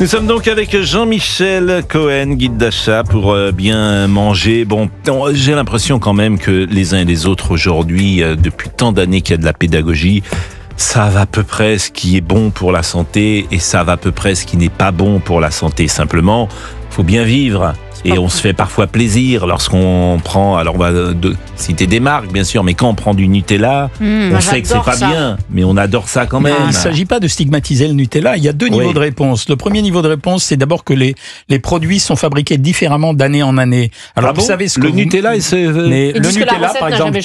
Nous sommes donc avec Jean-Michel Cohen, guide d'achat pour bien manger. Bon, j'ai l'impression quand même que les uns et les autres aujourd'hui, depuis tant d'années qu'il y a de la pédagogie, savent à peu près ce qui est bon pour la santé et savent à peu près ce qui n'est pas bon pour la santé. Simplement, faut bien vivre. Et on se fait parfois plaisir lorsqu'on prend, alors on va citer des marques bien sûr, mais quand on prend du Nutella, on sait que c'est pas bien, mais on adore ça quand même. Il ne s'agit pas de stigmatiser le Nutella, il y a deux niveaux de réponse. Le premier niveau de réponse, c'est d'abord que les produits sont fabriqués différemment d'année en année. Alors vous savez ce que Nutella, le Nutella par exemple,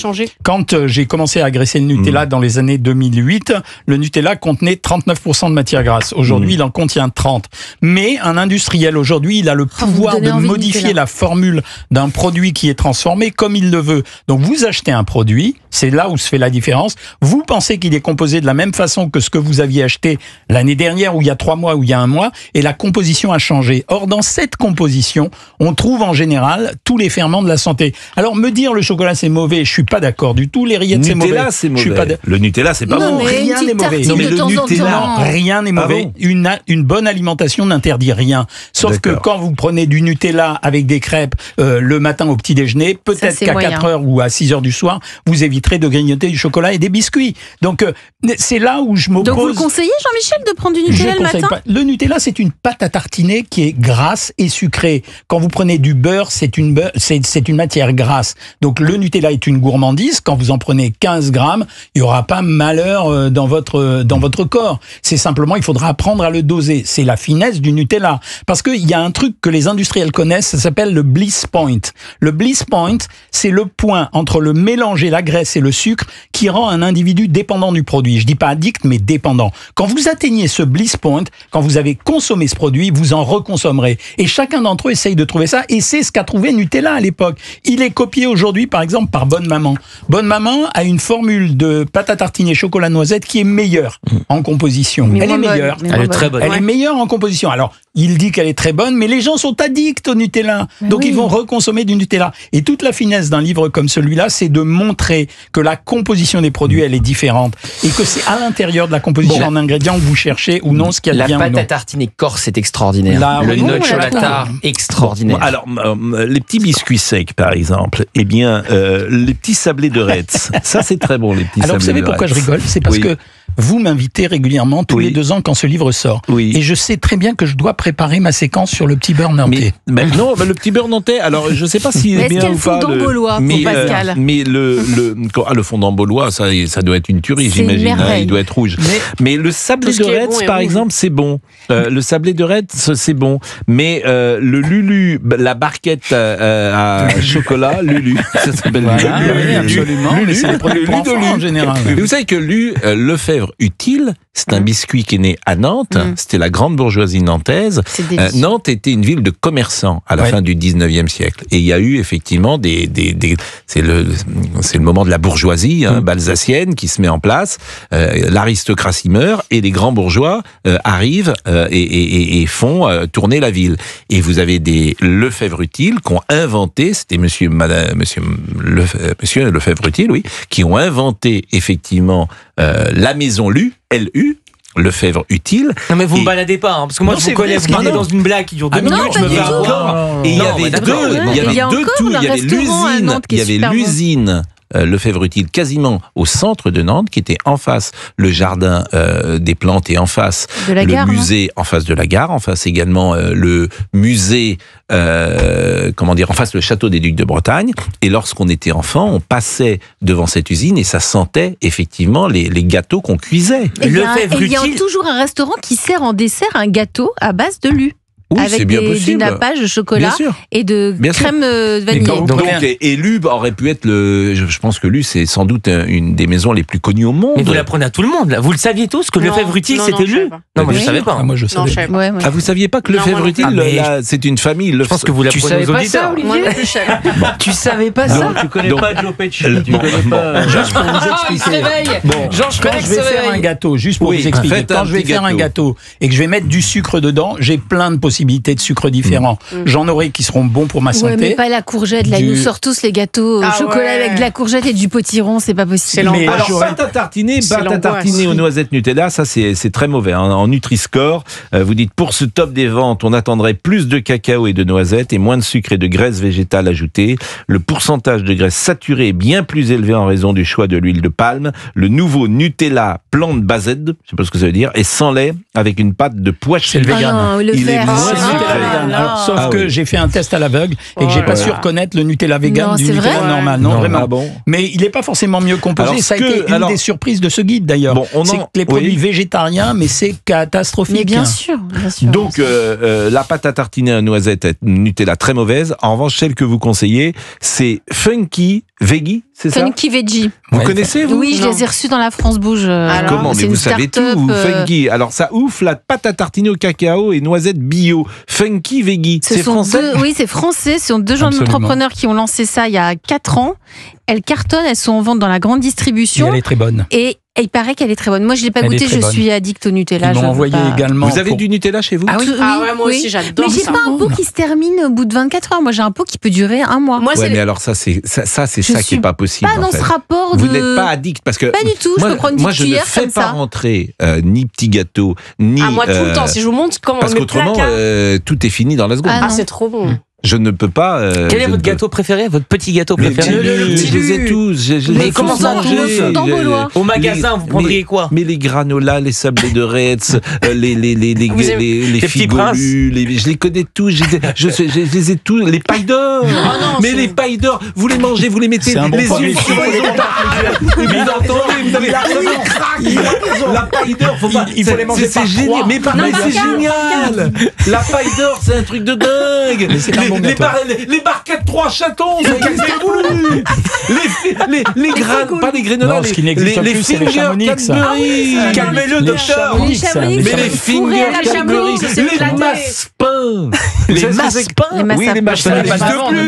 quand j'ai commencé à agresser le Nutella dans les années 2008, le Nutella contenait 39% de matière grasse. Aujourd'hui, il en contient 30. Mais un industriel aujourd'hui, il a le pouvoir de modifier la formule d'un produit qui est transformé comme il le veut. Donc vous achetez un produit, c'est là où se fait la différence. Vous pensez qu'il est composé de la même façon que ce que vous aviez acheté l'année dernière, ou il y a 3 mois, ou il y a 1 mois, et la composition a changé. Or, dans cette composition, on trouve en général tous les ferments de la santé. Alors, me dire le chocolat c'est mauvais, je suis pas d'accord du tout. Les rillettes c'est mauvais. C'est mauvais. Le Nutella c'est pas bon. Rien n'est mauvais. Non, mais le Nutella, rien n'est mauvais. Une bonne alimentation n'interdit rien. Sauf que quand vous prenez du Nutella avec des crêpes le matin au petit déjeuner, peut-être qu'à 4h ou à 6h du soir, vous éviterez de grignoter du chocolat et des biscuits. Donc c'est là où je m'oppose. Donc vous le conseillez, Jean-Michel, de prendre du Nutella le matin ? Pas. Le Nutella, c'est une pâte à tartiner qui est grasse et sucrée. Quand vous prenez du beurre, c'est une matière grasse. Donc le Nutella est une gourmandise. Quand vous en prenez 15 grammes, il n'y aura pas malheur dans votre corps. C'est simplement, il faudra apprendre à le doser. C'est la finesse du Nutella. Parce qu'il y a un truc que les industriels connaissent, ça s'appelle le bliss point. Le bliss point, c'est le point entre le mélange et la graisse et le sucre qui rend un individu dépendant du produit. Je dis pas addict, mais dépendant. Quand vous atteignez ce bliss point, quand vous avez consommé ce produit, vous en reconsommerez. Et chacun d'entre eux essaye de trouver ça, et c'est ce qu'a trouvé Nutella à l'époque. Il est copié aujourd'hui, par exemple, par Bonne Maman. Bonne Maman a une formule de pâte à tartiner chocolat noisette qui est meilleure en composition. Elle est meilleure. Elle est très bonne. Elle est meilleure en composition. Alors, il dit qu'elle est très bonne, mais les gens sont addicts au Nutella. Donc, ils vont reconsommer du Nutella. Et toute la finesse d'un livre comme celui-là, c'est de montrer que la composition des produits, elle est différente. Et que c'est à l'intérieur de la composition en ingrédients que vous cherchez ou non ce qu'il y a de bien ou non. La pâte à tartiner corse est extraordinaire. Le nocciolata, extraordinaire. Bon, alors, les petits biscuits secs, par exemple, eh bien, les petits sablés de Retz, ça c'est très bon, les petits sablés de Retz. Alors, vous savez pourquoi je rigole ? C'est parce que vous m'invitez régulièrement tous les 2 ans quand ce livre sort. Et je sais très bien que je dois préparer ma séquence sur le petit beurre nantais. Mais non, le petit beurre nantais, alors je sais pas s'il est bien ou pas. Est-ce qu'il y a le fondant baulois pour Pascal ? Mais le fondant baulois, ça doit être une tuerie, j'imagine. Il doit être rouge. Mais le sablé de Retz, par exemple, c'est bon. Le sablé de Retz, c'est bon. Mais le Lulu, la barquette à chocolat, Lulu, ça s'appelle Lulu. Absolument, mais c'est des produits pour enfants en général. Et vous savez que Lefebvre Utile, c'est un biscuit qui est né à Nantes. C'était la grande bourgeoisie nantaise. Nantes était une ville de commerçants à la fin du 19e siècle. Et il y a eu effectivement c'est le moment de la bourgeoisie balsacienne qui se met en place. L'aristocratie meurt et les grands bourgeois arrivent et font tourner la ville. Et vous avez des Lefebvre Utile qui ont inventé, c'était monsieur Lefebvre Utile, qui ont inventé effectivement la maison Lu, L-U, Lefebvre Utile. Non mais vous me baladez pas, parce que moi je vous connais, vous parlez dans une blague qui dure 2 minutes, je me fais encore. Et il y avait l'usine Lefebvre Utile quasiment au centre de Nantes, qui était en face le jardin des plantes et en face le musée, en face de la gare, en face également le musée, en face le château des Ducs de Bretagne. Et lorsqu'on était enfant, on passait devant cette usine et ça sentait effectivement les gâteaux qu'on cuisait. Il y a toujours un restaurant qui sert en dessert un gâteau à base de Lu. Oui, avec du nappage de chocolat et de crème vanille. Donc Lu aurait pu être je pense que Lu c'est sans doute une des maisons les plus connues au monde. Mais vous l'apprenez à tout le monde là. Vous le saviez tous que Lefebvre Utile c'était Lu ? Non, moi je savais pas. Moi je savais. Ah, vous saviez pas que Lefebvre Utile c'est une famille. Je pense que vous l'apprenez aux auditeurs. Tu savais pas ça ? Tu connais pas Joe Pesci. Tu connais pas. Juste pour vous expliquer. Quand je vais faire un gâteau, juste pour vous expliquer, quand je vais faire un gâteau et que je vais mettre du sucre dedans, j'ai plein de possibilités. possibilités de sucres différents. J'en aurai qui seront bons pour ma santé. Ouais, mais pas la courgette. Là, ils nous sortent tous les gâteaux au chocolat avec de la courgette et du potiron, c'est pas possible. Alors, pâte à tartiner aux noisettes Nutella, ça c'est très mauvais. En Nutri-Score, vous dites pour ce top des ventes, on attendrait plus de cacao et de noisettes et moins de sucre et de graisse végétale ajoutée. Le pourcentage de graisse saturée est bien plus élevé en raison du choix de l'huile de palme. Le nouveau Nutella plante based, je sais pas ce que ça veut dire, et sans lait avec une pâte de pois chiches. C'est le vegan. Il est moins sucré. Sauf que j'ai fait un test à l'aveugle et que j'ai pas su reconnaître le Nutella vegan du Nutella normal. Non, vraiment. Ah bon. Mais il n'est pas forcément mieux composé. Alors, ça a été une des surprises de ce guide d'ailleurs. Bon, c'est que les produits végétariens, mais c'est catastrophique. Mais bien sûr. Donc, la pâte à tartiner à noisettes Nutella très mauvaise. En revanche, celle que vous conseillez, c'est Funky Veggie, c'est ça? Funky Veggie. Vous connaissez, vous? Oui, je les ai reçus dans la France Bouge. Comment? Mais vous savez tout, Funky. Alors, ça ouf, la pâte à tartiner au cacao et noisettes bio. Funky Veggie. C'est français? Oui, c'est français. Ce sont deux jeunes entrepreneurs qui ont lancé ça il y a 4 ans. Elles cartonnent, elles sont en vente dans la grande distribution. Et elle est très bonne. Et il paraît qu'elle est très bonne. Moi, je ne l'ai pas goûtée, je suis addict au Nutella. Ils m'ont envoyé également. Vous avez du Nutella chez vous? Ah oui, moi aussi, j'adore ça. Mais j'ai pas un pot qui se termine au bout de 24 heures. Moi, j'ai un pot qui peut durer 1 mois. Ouais, mais alors ça, c'est ça qui est pas possible. Pas dans ce rapport de. Vous n'êtes pas addict parce que. Pas du tout. Je peux prendre une petite cuillère comme ça. Moi, je ne fais pas rentrer ni petit gâteau, ni. Moi, tout le temps. Si je vous montre comment. Parce qu'autrement, tout est fini dans la seconde. Ah, c'est trop bon. Je ne peux pas. Quel est votre gâteau préféré, votre petit gâteau préféré? Je les ai tous. Mais comment ça, au magasin, vous prendriez quoi? Mais les granolas, les sablés de Retz, les figolus, je les connais tous. Je les ai tous. Les pailles d'or. Mais les pailles d'or, vous les mangez, vous les mettez les yeux sur les la paille d'or, faut pas. Il faut les manger par génial. Mais c'est génial. La paille d'or, c'est un truc de dingue. Les barquettes 3 chatons, les graines, pas les granolas, les fingers Cadbury. Calmez-le, docteur. Mais les fingers Cadbury, les massepains. Les massepains? Oui, les massepains.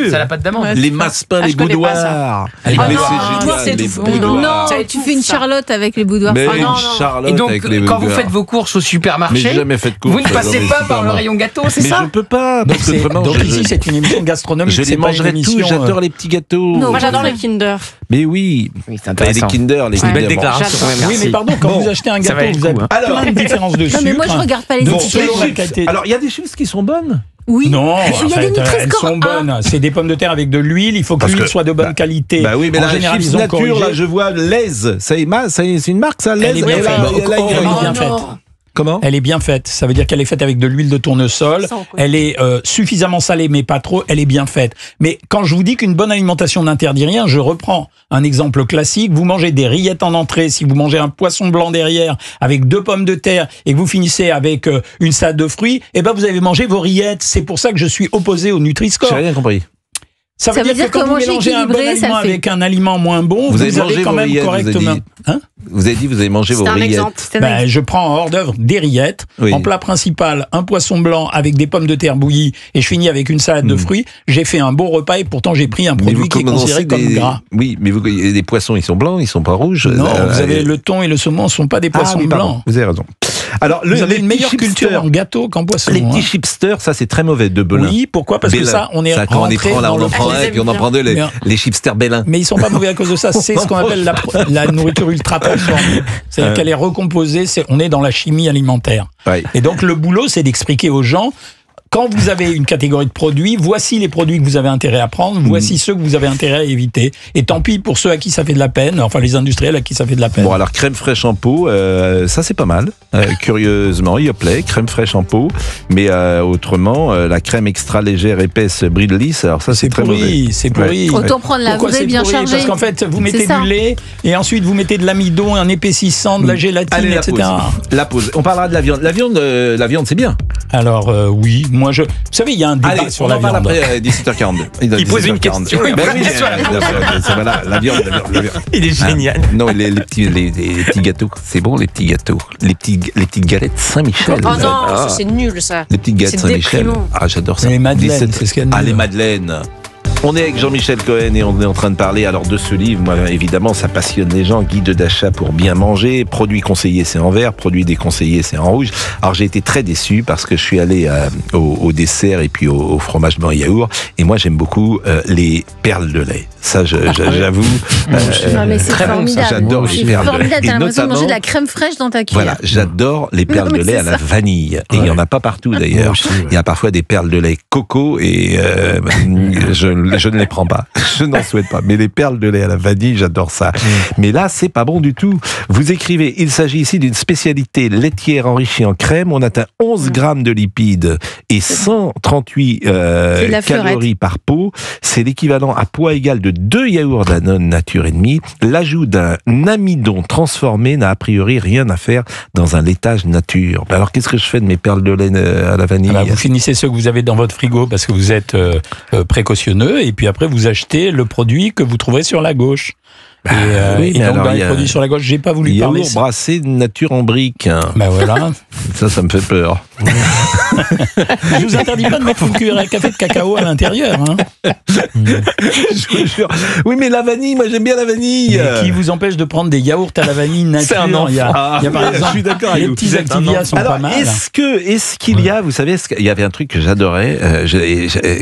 Ça n'a pas de d'amande. Les massepains, les boudoirs. Mais c'est génial. Non, tu fais une Charlotte avec les boudoirs. Mais une Charlotte. Et donc, quand vous faites vos courses au supermarché, vous ne passez pas par le rayon gâteau, c'est ça? Mais je peux pas. Donc ici, c'est une émission gastronomique. Je les mangerai tous, j'adore les petits gâteaux. Moi, j'adore les Kinder. Mais oui, c'est intéressant. Les Kinder. Belle déclaration. Oui, mais pardon, quand vous achetez un gâteau, vous avez plein de différences de sucre. Mais moi, je regarde pas les étiquettes. Alors, il y a des chips qui sont bonnes. Oui. Non, il y a des elles sont bonnes. C'est des pommes de terre avec de l'huile. Il faut que l'huile soit de bonne qualité. Bah oui, mais en général, ils ont nature, là, je vois Lays. C'est une marque, ça, Lays. Elle est bien faite. Comment? Elle est bien faite. Ça veut dire qu'elle est faite avec de l'huile de tournesol. Elle est suffisamment salée, mais pas trop. Elle est bien faite. Mais quand je vous dis qu'une bonne alimentation n'interdit rien, je reprends un exemple classique. Vous mangez des rillettes en entrée. Si vous mangez un poisson blanc derrière avec 2 pommes de terre et que vous finissez avec une salade de fruits, eh ben vous avez mangé vos rillettes. C'est pour ça que je suis opposé au Nutri-Score. J'ai rien compris. Ça veut dire que quand vous mélangez un bon aliment avec un aliment moins bon, vous allez quand même correctement. Vous avez dit, vous avez mangé vos rillettes. Je prends en hors d'œuvre des rillettes, en plat principal, un poisson blanc avec des pommes de terre bouillies et je finis avec une salade de fruits. J'ai fait un beau repas et pourtant j'ai pris un produit qui est considéré comme gras. Oui, mais les poissons, ils sont blancs, ils sont pas rouges. Non, vous avez le thon et le saumon ne sont pas des poissons blancs. Vous avez raison. Alors, vous avez une meilleure culture en gâteau qu'en poisson. Les petits chipsters, ça c'est très mauvais de Belin. Oui, pourquoi? Parce que ça, on est rentré dans on prend un et puis on en prend 2, les chipsters Belin. Mais ils sont pas mauvais à cause de ça. C'est ce qu'on appelle la nourriture ultra transformée. C'est-à-dire qu'elle est recomposée. On est dans la chimie alimentaire. Ouais. Et donc le boulot, c'est d'expliquer aux gens. Quand vous avez une catégorie de produits, voici les produits que vous avez intérêt à prendre, voici ceux que vous avez intérêt à éviter. Et tant pis pour ceux à qui ça fait de la peine, enfin les industriels à qui ça fait de la peine. Bon, alors crème fraîche en pot, ça c'est pas mal. Curieusement, Yoplait, crème fraîche en pot. Mais autrement, la crème extra légère épaisse Bridlis, alors ça c'est très mauvais. C'est pourri. Autant prendre la vraie bien chargée. Parce qu'en fait, vous mettez du lait et ensuite vous mettez de l'amidon, un épaississant, de la gélatine, etc. La pause. On parlera de la viande. La viande c'est bien. Alors oui, vous savez, il y a un débat sur la viande. Après 17h42. Il pose une question. Voilà, la viande. Il est génial. Non, les petits gâteaux, c'est bon, les petits gâteaux. Les petites galettes Saint-Michel. Oh non, c'est nul ça. Les petites galettes Saint-Michel. Ah, j'adore ça. Les madeleines, c'est ce qu'elle dit. Ah, les madeleines. On est avec Jean-Michel Cohen et on est en train de parler alors de ce livre. Moi, évidemment, ça passionne les gens. Guide d'achat pour bien manger. Produits conseillés, c'est en vert. Produits déconseillés, c'est en rouge. Alors, j'ai été très déçu parce que je suis allé au dessert et puis au fromage blanc et yaourt. Et moi, j'aime beaucoup les perles de lait. Ça, j'avoue. Non, mais c'est très formidable. Bon, j'adore les perles de lait. T'as l'impression de manger de la crème fraîche dans ta cuillère. Voilà, j'adore les perles de lait à la vanille. Et il n'y en a pas partout d'ailleurs. Il y a parfois des perles de lait coco et je ne les prends pas. Je n'en souhaite pas. Mais les perles de lait à la vanille, j'adore ça. Mais là, c'est pas bon du tout. Vous écrivez, il s'agit ici d'une spécialité laitière enrichie en crème. On atteint 11 grammes de lipides et 138 calories par pot. C'est l'équivalent à poids égal de 2 yaourts Danone nature et demi. L'ajout d'un amidon transformé n'a a priori rien à faire dans un laitage nature. Alors, qu'est-ce que je fais de mes perles de lait à la vanille? Vous finissez ceux que vous avez dans votre frigo parce que vous êtes précautionneux et puis après vous achetez le produit que vous trouverez sur la gauche. Et donc dans les produits sur la gauche, j'ai pas voulu parler. Yaourt brassé de nature en brique. Ben voilà. Ça me fait peur. Je vous interdis pas de mettre une cuillère à café de cacao à l'intérieur. Hein. Je vous jure. Oui, mais la vanille, moi j'aime bien la vanille. Mais qui vous empêche de prendre des yaourts à la vanille nature? Il y a par exemple, je suis d'accord, les petits Activia sont pas mal. Est-ce qu'il y a, vous savez, il y avait un truc que j'adorais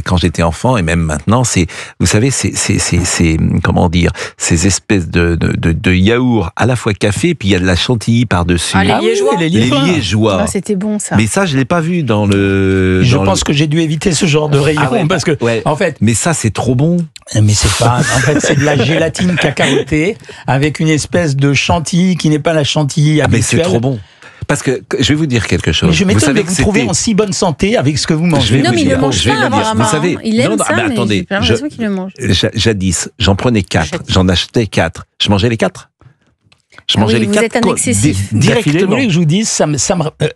quand j'étais enfant et même maintenant, c'est, vous savez, c'est comment dire, ces espèces de yaourt à la fois café, puis il y a de la chantilly par-dessus. Les liégeois. Les liégeois. Ah, c'était bon ça. Mais ça, je l'ai pas vu dans le. Je pense que j'ai dû éviter ce genre de rayon parce que, en fait. Mais ça, c'est trop bon. Mais c'est pas. En fait, c'est de la gélatine cacaotée avec une espèce de chantilly qui n'est pas la chantilly habituelle. Mais c'est trop bon. Parce que je vais vous dire quelque chose. Mais je m'étonne de vous trouver en si bonne santé avec ce que vous mangez. Non, mais il le mange pas, apparemment. Vous savez, il aime ça, mais attendez, j'ai pas l'impression qu'il le mange. Jadis, j'en prenais 4. J'en achetais 4. Je mangeais les 4. Je mangeais les 4. Vous êtes un excessif. Directement. Vous voulez que je vous dise, ça me rappelle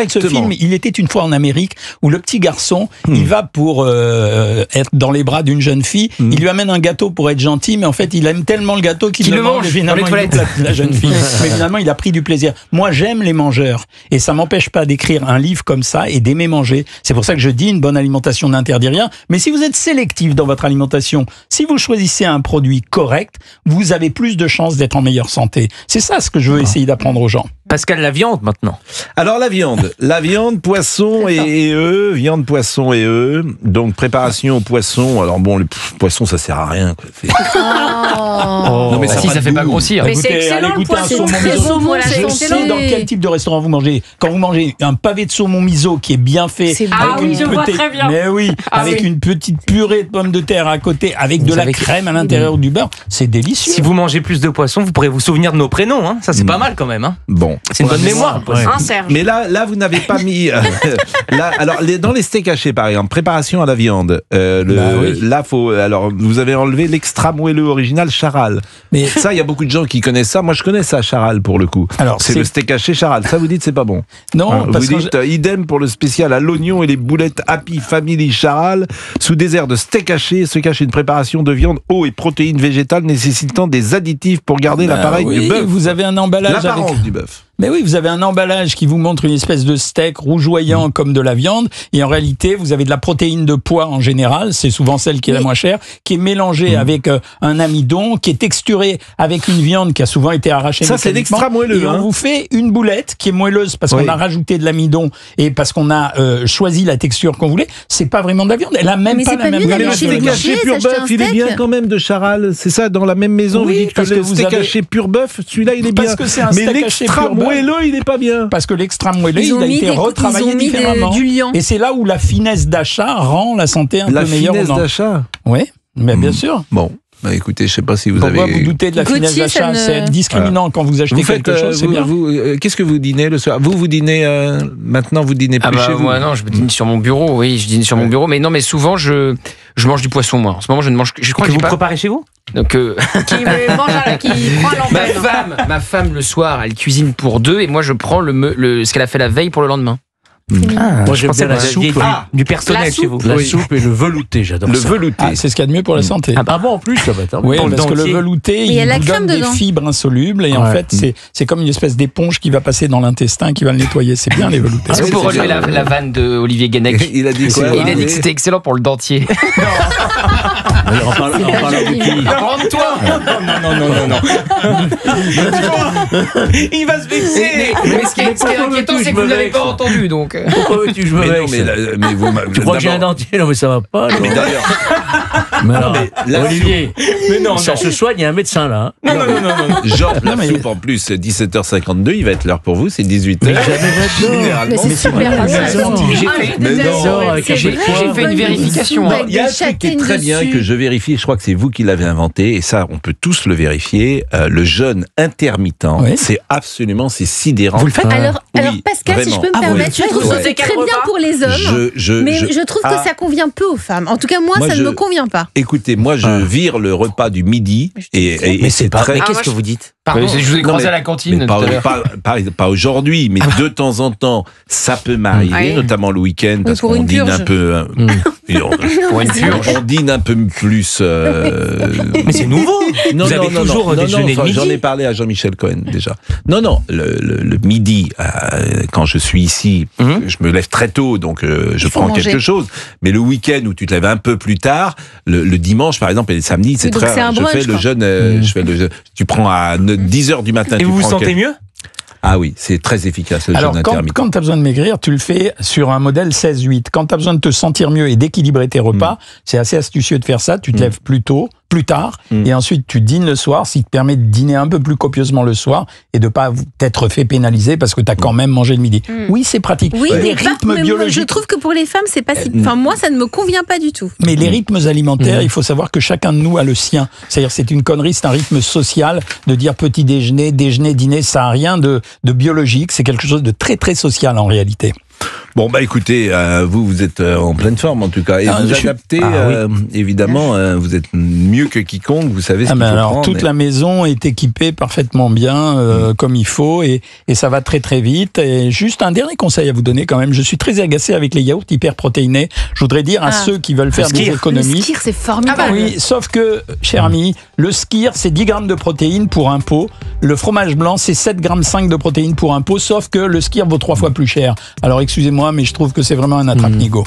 ce film. Il était une fois en Amérique où le petit garçon, il va pour être dans les bras d'une jeune fille. Il lui amène un gâteau pour être gentil, mais en fait, il aime tellement le gâteau qu'il le mange. Et finalement, il loupe la jeune fille. Mais finalement, il a pris du plaisir. Moi, j'aime les mangeurs. Et ça m'empêche pas d'écrire un livre comme ça et d'aimer manger. C'est pour ça que je dis une bonne alimentation n'interdit rien. Mais si vous êtes sélectif dans votre alimentation, si vous choisissez un produit correct, vous avez plus de chances d'être en meilleure santé. C'est ça ce que je veux essayer d'apprendre aux gens. Pascal, la viande maintenant. Alors la viande, poisson et œufs, viande, poisson et œufs. Donc préparation au poisson. Alors bon, le poisson ça sert à rien. Non mais ça fait pas grossir. Mais c'est excellent le poisson. Je sais dans quel type de restaurant vous mangez. Quand vous mangez un pavé de saumon miso qui est bien fait, je vois très bien. Mais oui, avec une petite purée de pommes de terre à côté, avec de la crème à l'intérieur du beurre, c'est délicieux. Si vous mangez plus de poisson, vous pourrez vous souvenir de nos prénoms. Hein. Ça c'est pas mal quand même. Hein. Bon, c'est une bonne mémoire. Un Serge. Mais là, vous n'avez pas mis. Là, alors, dans les steaks hachés, par exemple, préparation à la viande. Là, alors, vous avez enlevé l'extra moelleux original Charal. Mais ça, il y a beaucoup de gens qui connaissent ça. Moi, je connais ça, Charal, pour le coup. Alors, c'est le steak haché Charal. Ça, vous dites, c'est pas bon. Non, parce vous dites idem pour le spécial à l'oignon et les boulettes Happy Family Charal. Sous désert de steak haché se cache une préparation de viande, eau et protéines végétales nécessitant des additifs pour garder l'appareil du bœuf. Vous avez un emballage l'apparence du bœuf. Mais oui, vous avez un emballage qui vous montre une espèce de steak rougeoyant comme de la viande, et en réalité, vous avez de la protéine de pois en général, c'est souvent celle qui est la moins chère, qui est mélangée avec un amidon, qui est texturée avec une viande qui a souvent été arrachée. Ça, c'est l'extra moelleux. Et on vous fait une boulette qui est moelleuse parce qu'on a rajouté de l'amidon et parce qu'on a choisi la texture qu'on voulait. C'est pas vraiment de la viande. Elle a même pas la même valeur. Le steak haché pur bœuf, il est bien quand même de Charal. C'est ça, dans la même maison. Oui, vous dites que le steak haché pur bœuf, celui-là, il est bien. Parce que c'est un steak haché pur bœuf. Moelleux, il n'est pas bien. Parce que l'extra moelleux, il a été retravaillé différemment. Et c'est là où la finesse d'achat rend la santé un peu meilleure. La finesse d'achat. Oui, mais bien sûr. Bon. Bah écoutez, je sais pas si vous Pourquoi vous doutez de la finesse d'achat? C'est discriminant quand vous achetez quelque chose, c'est bien. Qu'est-ce que vous dînez le soir? Vous dînez maintenant, vous dînez plus chez vous? Moi non, je dîne sur mon bureau. Oui, je dîne sur mon bureau, mais non, mais souvent je mange du poisson moi. En ce moment, je ne mange. Je crois que vous préparez chez vous? Donc qui prend l'antenne. ma femme le soir, elle cuisine pour deux et moi je prends ce qu'elle a fait la veille pour le lendemain. Moi, j'aime bien la soupe. Du personnel chez vous. La soupe et le velouté, j'adore ça. Le velouté. C'est ce qu'il y a de mieux pour la santé. Ah bon, en plus, ça va être Oui, parce que le velouté, il y a la il crème donne des dedans. fibres insolubles et en fait, c'est comme une espèce d'éponge qui va passer dans l'intestin, qui va le nettoyer. C'est bien les veloutés. Est-ce que vous relever la vanne de Olivier Guénec? Il a dit quoi? Il a dit que c'était excellent pour le dentier. En parlant de qui? Rends-toi. Non. Il va se vexer. Mais ce qui est inquiétant, c'est que vous ne l'avez pas entendu, donc. Pourquoi veux-tu que je me Mais non, vexe? mais vous Tu crois que j'ai un dentier? Non, mais ça va pas. Mais d'ailleurs, Mais alors, la Olivier, Mais non, ça se soigne, il y a un médecin là. non. Georges, la soupe en plus, 17h52, il va être l'heure pour vous, c'est 18h. Mais jamais là-dedans. Généralement. Mais c'est super J'ai fait une vérification. Il y a un truc qui est très bien que je vérifie, je crois que c'est vous qui l'avez inventé, et ça, on peut tous le vérifier. Le jeûne intermittent, c'est absolument, c'est sidérant. Vous le faites Alors Oui, Pascal, si je peux me vraiment. permettre, je trouve que c'est très bien pour les hommes, mais je trouve que ça convient peu aux femmes. En tout cas, moi ça ne me convient pas. Écoutez, moi, je vire le repas du midi, et c'est très... Mais qu'est-ce que vous dites? Pardon, je vous ai Non, croisé mais- à la cantine mais tout à l'heure. pas aujourd'hui, mais de temps en temps, ça peut m'arriver, Oui. notamment le week-end, parce pour qu'on une dîne purge. un peu... Pour une purge. On dîne un peu plus... Mais c'est nouveau. Vous avez toujours déjeuné le midi. J'en ai parlé à Jean-Michel Cohen déjà. Non, le midi, quand je suis ici, je me lève très tôt, donc je faut prends manger. quelque chose. Mais le week-end où tu te lèves un peu plus tard, le dimanche par exemple et le samedi, c'est donc très c'est un rare. Je brunch, fais le quoi. jeûne, je fais le jeûne. Tu prends à 10h du matin. Et tu vous vous prends sentez mieux? Ah oui, c'est très efficace le Alors, jeûne intermittent. quand tu as besoin de maigrir, tu le fais sur un modèle 16-8. Quand tu as besoin de te sentir mieux et d'équilibrer tes repas, c'est assez astucieux de faire ça. Tu te lèves plus tôt, plus tard, et ensuite tu dînes le soir, ce qui te permet de dîner un peu plus copieusement le soir et de pas t'être fait pénaliser parce que tu as quand même mangé le midi. Oui, c'est pratique. Oui, les mais pas- rythmes mais moi, je biologiques. trouve que pour les femmes, c'est pas si. Enfin, moi, ça ne me convient pas du tout. Mais les rythmes alimentaires, il faut savoir que chacun de nous a le sien. C'est-à-dire, c'est une connerie, c'est un rythme social de dire petit déjeuner, déjeuner, dîner. Ça n'a rien de biologique. C'est quelque chose de très, très social en réalité. Bon, bah écoutez, vous êtes en pleine forme en tout cas. Et vous adaptez, évidemment, vous êtes mieux que quiconque, vous savez ce qu'il faut alors, prendre. toute la maison est équipée parfaitement bien, comme il faut, et ça va très très vite. Et juste un dernier conseil à vous donner quand même, je suis très agacé avec les yaourts hyperprotéinés. Je voudrais dire à ceux qui veulent faire des Le économies... skir, c'est formidable. Oui, sauf que, cher ami, le skir, c'est 10 grammes de protéines pour un pot. Le fromage blanc, c'est 7,5 grammes de protéines pour un pot, sauf que le skir vaut 3 fois plus cher. Alors, excusez-moi, mais je trouve que c'est vraiment un attrape-nigo.